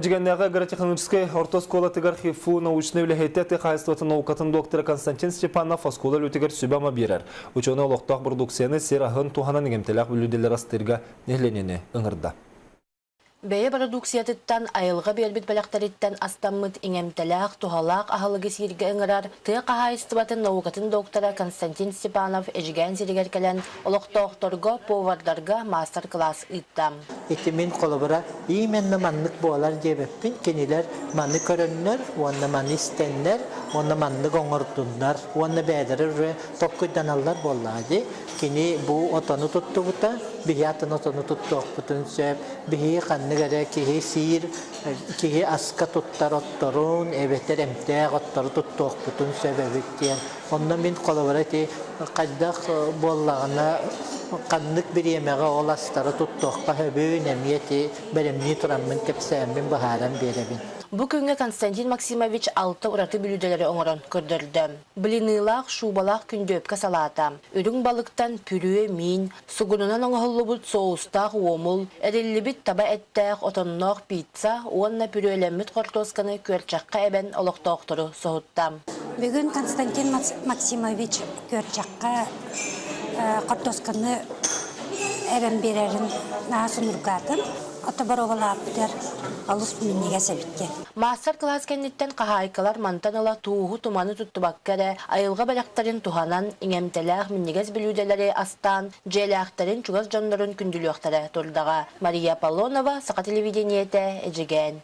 Жигеннага агротехнической ортоскола тигар хифу научный влиятельный хайствотын наукатын доктора Константин Степанов оскола лютигер сүбама бирер. Ученый олоқтақ продукцияны серахын туханан егемтелях бүлүделер астырга нехленене ыңырда. Бәйе продукциятыттан айылға бербит балақтариттан астаммыт иңемтелях тухалақ ахалығы сирге ыңырар тыа қахайыстыбатын наукатын доктора Константин Степанов эжген сиргер келен олоқтоқторго повардарга мастер-класс ыттам. Итимин колобра именне маннык болар жебеппин кенилер манны көрөннөр, онна манны истеннер, онна манны гоңортундар, онна бәдерер токкуйданаллар боллады. Кини бу отону туттубута, биятын отону туттуқпутун сөп, бихи қанныгара кихи сир, кихи аска туттар отторун, эбетер эмтег оттору туттуқпутун сөп эбеттен. Онна мин колобра ти қайдақ боллағына qanlık bir yemeğe olastarı tuttuqqa höbün emiyeti berimni turamın kepsəmin baharan berebin. Bu günge Konstantin Maksimovich 6 uratı bülüdeleri oңорон kördürdüm. Bilinilaq, şubalaq kündöpke salata. Ürün balıktan pürü, min, sugununan oңollubut soğustaq, omul, erillibit taba ettaq, otonnoq pizza, onna pürölemmit kortoskanı körçaqqa eben oloqtoqtoru soğuttam. Bugün Konstantin Maksimovich körçaqqa Kortoskanı eben birerin nasunurgatın otobarovalapter alus minniga sebitke. Master class kenditten qahaykalar mantanala tuğu tumanı tuttubakkara ayılga balaqtarin tuhanan iňemteler minnigez bilüdeleri astan jelaqtarin çugaz jonların kündülüqtara turdaga. Maria Palonova, Saqa televideniyete, Ejegen.